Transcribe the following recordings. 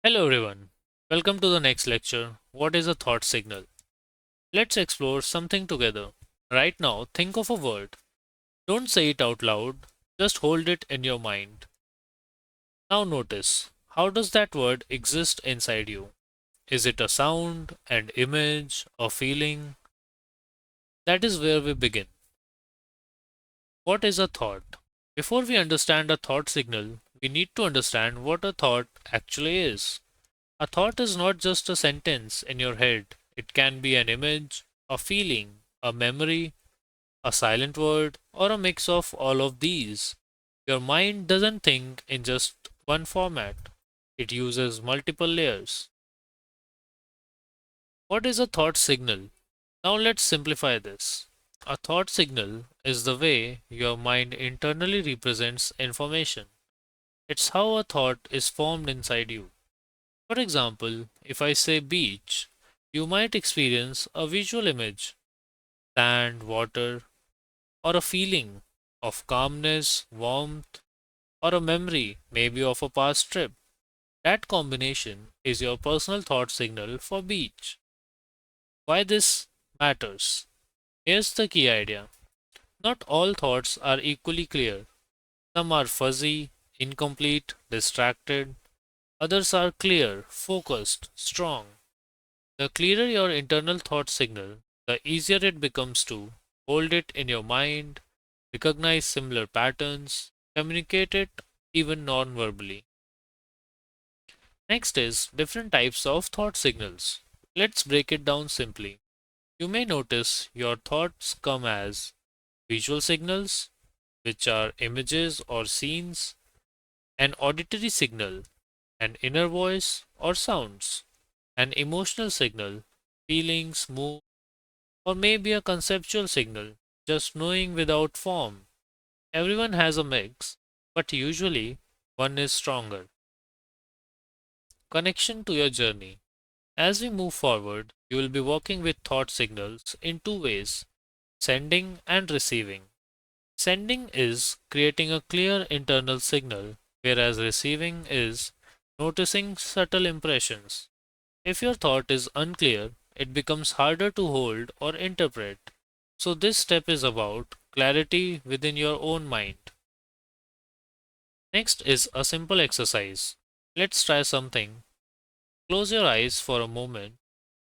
Hello everyone. Welcome to the next lecture. What is a thought signal? Let's explore something together. Right now, think of a word. Don't say it out loud. Just hold it in your mind. Now notice, how does that word exist inside you? Is it a sound, an image, a feeling? That is where we begin. What is a thought? Before we understand a thought signal, we need to understand what a thought actually is. A thought is not just a sentence in your head, it can be an image, a feeling, a memory, a silent word, or a mix of all of these. Your mind doesn't think in just one format, it uses multiple layers. What is a thought signal? Now let's simplify this. A thought signal is the way your mind internally represents information. It's how a thought is formed inside you. For example, if I say beach, you might experience a visual image, sand, water, or a feeling of calmness, warmth, or a memory, maybe of a past trip. That combination is your personal thought signal for beach. Why this matters? Here's the key idea. Not all thoughts are equally clear. Some are fuzzy, incomplete, distracted. Others are clear, focused, strong. The clearer your internal thought signal, the easier it becomes to hold it in your mind, recognize similar patterns, communicate it even non verbally. Next is different types of thought signals. Let's break it down simply. You may notice your thoughts come as visual signals, which are images or scenes, an auditory signal, an inner voice or sounds, an emotional signal, feelings, moods, or maybe a conceptual signal, just knowing without form. Everyone has a mix, but usually one is stronger. Connection to your journey. As we move forward, you will be working with thought signals in two ways: sending and receiving. Sending is creating a clear internal signal, whereas receiving is noticing subtle impressions. If your thought is unclear, it becomes harder to hold or interpret. So, this step is about clarity within your own mind. Next is a simple exercise. Let's try something. Close your eyes for a moment.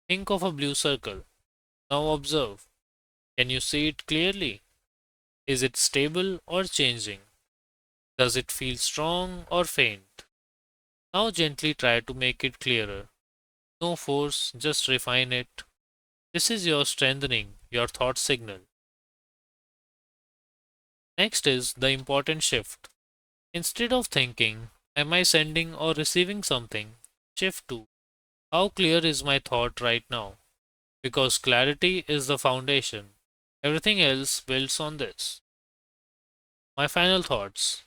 Think of a blue circle. Now observe. Can you see it clearly? Is it stable or changing? Does it feel strong or faint? Now gently try to make it clearer. No force, just refine it. This is your strengthening your thought signal. Next is the important shift. Instead of thinking, am I sending or receiving something? Shift to, how clear is my thought right now? Because clarity is the foundation. Everything else builds on this. My final thoughts.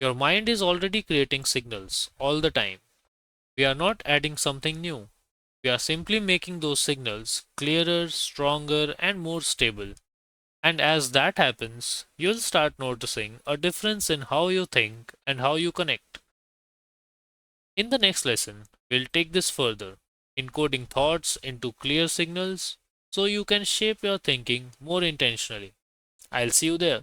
Your mind is already creating signals all the time. We are not adding something new. We are simply making those signals clearer, stronger, and more stable. And as that happens, you'll start noticing a difference in how you think and how you connect. In the next lesson, we'll take this further, encoding thoughts into clear signals so you can shape your thinking more intentionally. I'll see you there.